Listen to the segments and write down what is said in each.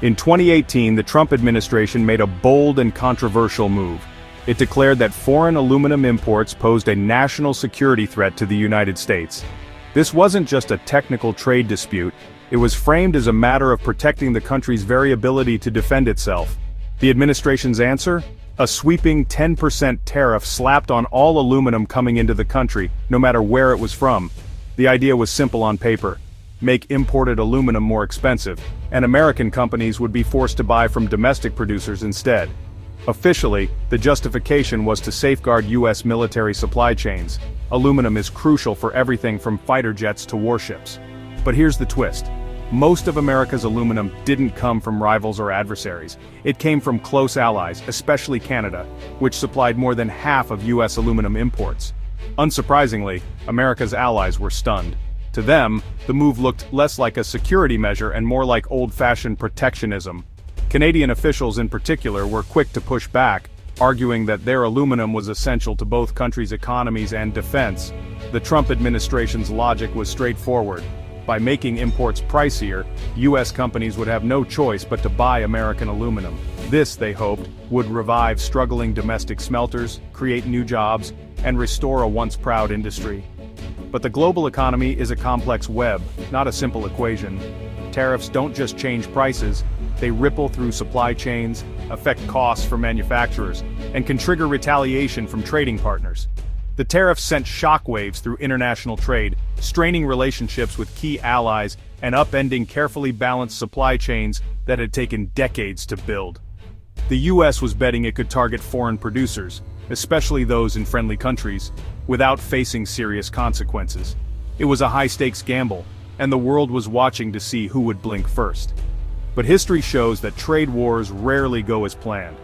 In 2018, the Trump administration made a bold and controversial move. It declared that foreign aluminum imports posed a national security threat to the United States. This wasn't just a technical trade dispute, it was framed as a matter of protecting the country's very ability to defend itself. The administration's answer? A sweeping 10% tariff slapped on all aluminum coming into the country, no matter where it was from. The idea was simple on paper: make imported aluminum more expensive, and American companies would be forced to buy from domestic producers instead. Officially, the justification was to safeguard U.S. military supply chains. Aluminum is crucial for everything from fighter jets to warships. But here's the twist. Most of America's aluminum didn't come from rivals or adversaries. It came from close allies, especially Canada, which supplied more than half of U.S. aluminum imports. Unsurprisingly, America's allies were stunned. To them, the move looked less like a security measure and more like old-fashioned protectionism. Canadian officials in particular were quick to push back, arguing that their aluminum was essential to both countries' economies and defense. The Trump administration's logic was straightforward. By making imports pricier, U.S. companies would have no choice but to buy American aluminum. This, they hoped, would revive struggling domestic smelters, create new jobs, and restore a once proud industry. But the global economy is a complex web, not a simple equation. Tariffs don't just change prices, they ripple through supply chains, affect costs for manufacturers, and can trigger retaliation from trading partners. The tariffs sent shockwaves through international trade, straining relationships with key allies and upending carefully balanced supply chains that had taken decades to build. The U.S. was betting it could target foreign producers, especially those in friendly countries, without facing serious consequences. It was a high-stakes gamble, and the world was watching to see who would blink first. But history shows that trade wars rarely go as planned.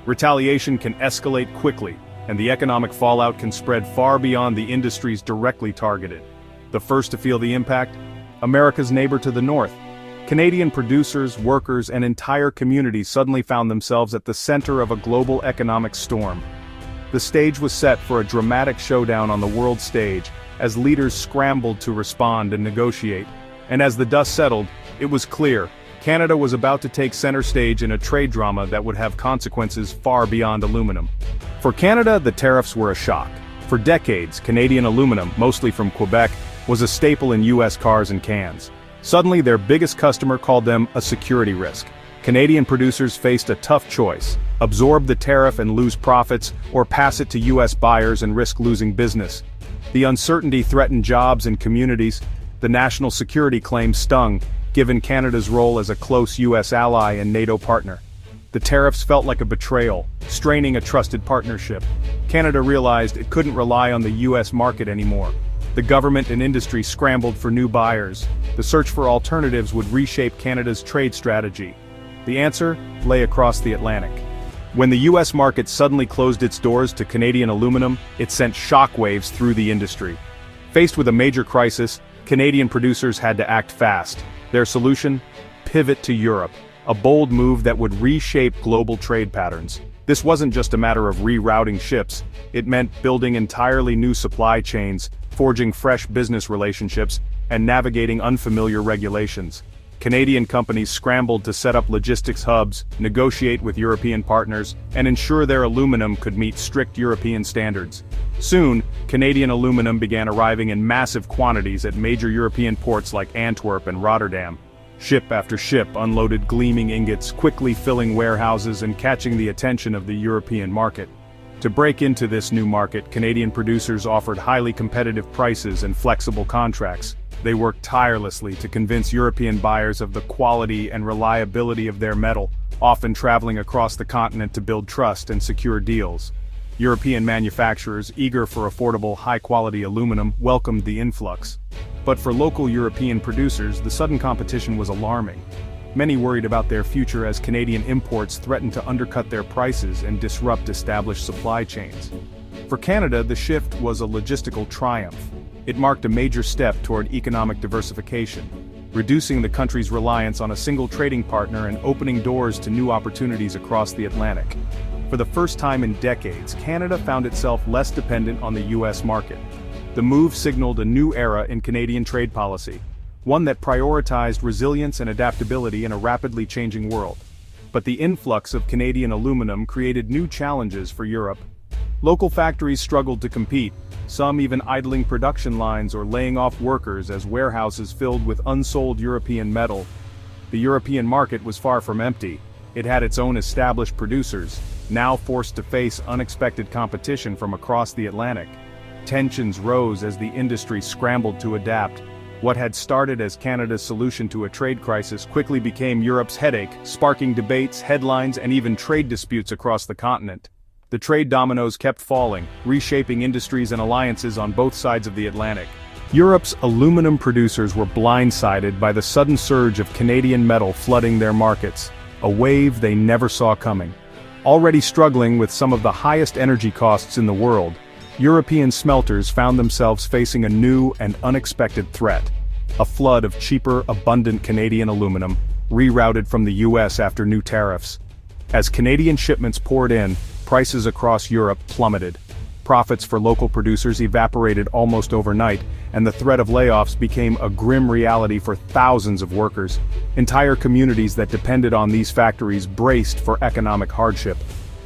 Retaliation can escalate quickly, and the economic fallout can spread far beyond the industries directly targeted. The first to feel the impact? America's neighbor to the north. Canadian producers, workers, and entire communities suddenly found themselves at the center of a global economic storm. The stage was set for a dramatic showdown on the world stage, as leaders scrambled to respond and negotiate. And as the dust settled, it was clear, Canada was about to take center stage in a trade drama that would have consequences far beyond aluminum. For Canada, the tariffs were a shock. For decades, Canadian aluminum, mostly from Quebec, was a staple in U.S. cars and cans. Suddenly, their biggest customer called them a security risk. Canadian producers faced a tough choice: absorb the tariff and lose profits, or pass it to U.S. buyers and risk losing business. The uncertainty threatened jobs and communities. The national security claim stung, given Canada's role as a close U.S. ally and NATO partner. The tariffs felt like a betrayal, straining a trusted partnership. Canada realized it couldn't rely on the U.S. market anymore. The government and industry scrambled for new buyers. The search for alternatives would reshape Canada's trade strategy. The answer lay across the Atlantic. When the U.S. market suddenly closed its doors to Canadian aluminum, it sent shockwaves through the industry. Faced with a major crisis, Canadian producers had to act fast. Their solution? Pivot to Europe. A bold move that would reshape global trade patterns. This wasn't just a matter of rerouting ships, it meant building entirely new supply chains, forging fresh business relationships, and navigating unfamiliar regulations. Canadian companies scrambled to set up logistics hubs, negotiate with European partners, and ensure their aluminum could meet strict European standards. Soon, Canadian aluminum began arriving in massive quantities at major European ports like Antwerp and Rotterdam. Ship after ship unloaded gleaming ingots, quickly filling warehouses and catching the attention of the European market. To break into this new market, Canadian producers offered highly competitive prices and flexible contracts. They worked tirelessly to convince European buyers of the quality and reliability of their metal, often traveling across the continent to build trust and secure deals. European manufacturers, eager for affordable, high-quality aluminum, welcomed the influx. But for local European producers, the sudden competition was alarming. Many worried about their future as Canadian imports threatened to undercut their prices and disrupt established supply chains. For Canada, the shift was a logistical triumph. It marked a major step toward economic diversification, reducing the country's reliance on a single trading partner and opening doors to new opportunities across the Atlantic. For the first time in decades, Canada found itself less dependent on the U.S. market. The move signaled a new era in Canadian trade policy. one that prioritized resilience and adaptability in a rapidly changing world. But the influx of Canadian aluminum created new challenges for Europe. Local factories struggled to compete, some even idling production lines or laying off workers as warehouses filled with unsold European metal. The European market was far from empty. It had its own established producers, now forced to face unexpected competition from across the Atlantic. Tensions rose as the industry scrambled to adapt. What had started as Canada's solution to a trade crisis quickly became Europe's headache, sparking debates, headlines, and even trade disputes across the continent. The trade dominoes kept falling, reshaping industries and alliances on both sides of the Atlantic. Europe's aluminum producers were blindsided by the sudden surge of Canadian metal flooding their markets, a wave they never saw coming. Already struggling with some of the highest energy costs in the world, European smelters found themselves facing a new and unexpected threat: a flood of cheaper, abundant Canadian aluminum, rerouted from the US after new tariffs. As Canadian shipments poured in, prices across Europe plummeted. Profits for local producers evaporated almost overnight, and the threat of layoffs became a grim reality for thousands of workers. Entire communities that depended on these factories braced for economic hardship.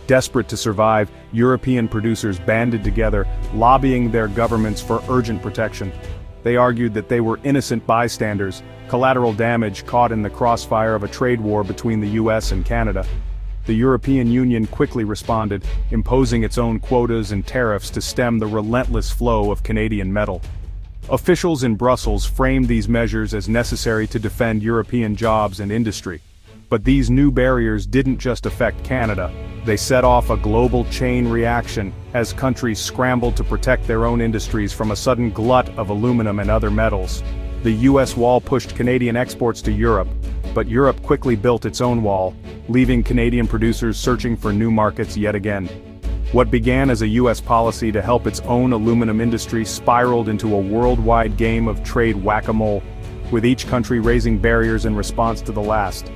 Desperate to survive, European producers banded together, lobbying their governments for urgent protection. They argued that they were innocent bystanders, collateral damage caught in the crossfire of a trade war between the US and Canada. The European Union quickly responded, imposing its own quotas and tariffs to stem the relentless flow of Canadian metal. Officials in Brussels framed these measures as necessary to defend European jobs and industry. But these new barriers didn't just affect Canada. They set off a global chain reaction as countries scrambled to protect their own industries from a sudden glut of aluminum and other metals. The US wall pushed Canadian exports to Europe, but Europe quickly built its own wall, leaving Canadian producers searching for new markets yet again. What began as a US policy to help its own aluminum industry spiraled into a worldwide game of trade whack-a-mole, with each country raising barriers in response to the last.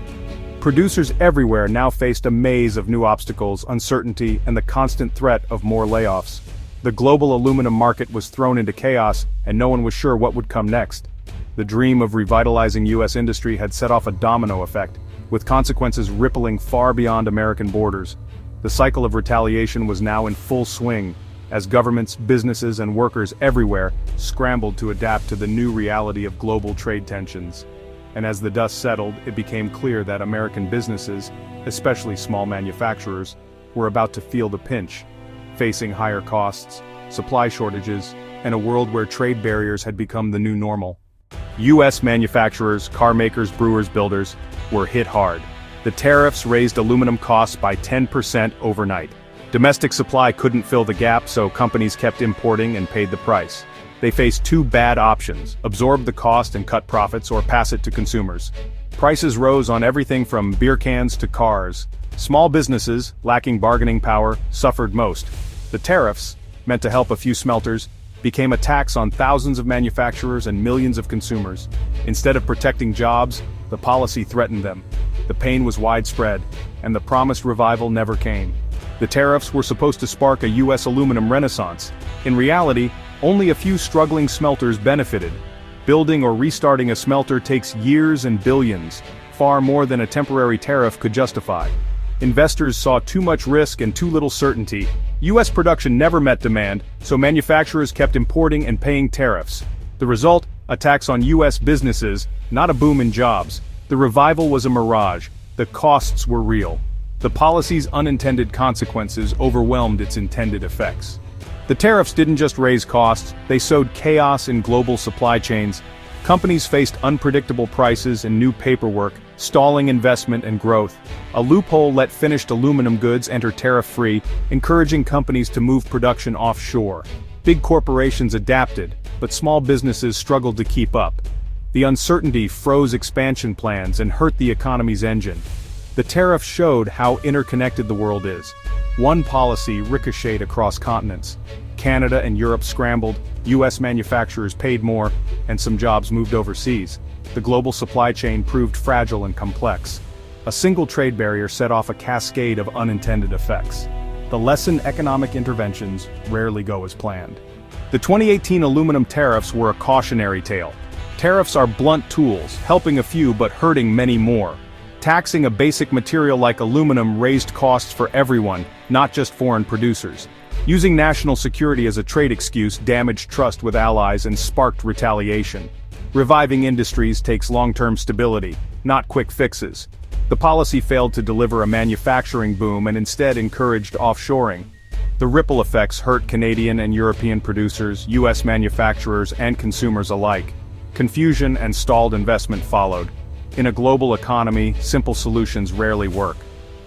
Producers everywhere now faced a maze of new obstacles, uncertainty, and the constant threat of more layoffs. The global aluminum market was thrown into chaos, and no one was sure what would come next. The dream of revitalizing US industry had set off a domino effect, with consequences rippling far beyond American borders. The cycle of retaliation was now in full swing, as governments, businesses, and workers everywhere scrambled to adapt to the new reality of global trade tensions. And as the dust settled, it became clear that American businesses, especially small manufacturers, were about to feel the pinch, facing higher costs, supply shortages, and a world where trade barriers had become the new normal. US manufacturers, car makers, brewers, builders, were hit hard. The tariffs raised aluminum costs by 10% overnight. Domestic supply couldn't fill the gap, so companies kept importing and paid the price. They faced two bad options: absorb the cost and cut profits, or pass it to consumers. Prices rose on everything from beer cans to cars. Small businesses, lacking bargaining power, suffered most. The tariffs, meant to help a few smelters, became a tax on thousands of manufacturers and millions of consumers. Instead of protecting jobs, the policy threatened them. The pain was widespread, and the promised revival never came. The tariffs were supposed to spark a US aluminum renaissance. In reality, only a few struggling smelters benefited. Building or restarting a smelter takes years and billions, far more than a temporary tariff could justify. Investors saw too much risk and too little certainty. US production never met demand, so manufacturers kept importing and paying tariffs. The result, a tax on US businesses, not a boom in jobs. The revival was a mirage. The costs were real. The policy's unintended consequences overwhelmed its intended effects. The tariffs didn't just raise costs, they sowed chaos in global supply chains. Companies faced unpredictable prices and new paperwork, stalling investment and growth. A loophole let finished aluminum goods enter tariff-free, encouraging companies to move production offshore. Big corporations adapted, but small businesses struggled to keep up. The uncertainty froze expansion plans and hurt the economy's engine. The tariff showed how interconnected the world is. One policy ricocheted across continents. Canada and Europe scrambled, US manufacturers paid more, and some jobs moved overseas. The global supply chain proved fragile and complex. A single trade barrier set off a cascade of unintended effects. The lesson: economic interventions rarely go as planned. The 2018 aluminum tariffs were a cautionary tale. Tariffs are blunt tools, helping a few but hurting many more. Taxing a basic material like aluminum raised costs for everyone, not just foreign producers. Using national security as a trade excuse damaged trust with allies and sparked retaliation. Reviving industries takes long-term stability, not quick fixes. The policy failed to deliver a manufacturing boom and instead encouraged offshoring. The ripple effects hurt Canadian and European producers, US manufacturers, and consumers alike. Confusion and stalled investment followed. In a global economy, simple solutions rarely work.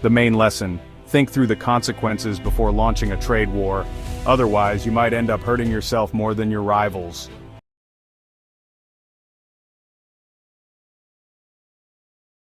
The main lesson: think through the consequences before launching a trade war. Otherwise, you might end up hurting yourself more than your rivals.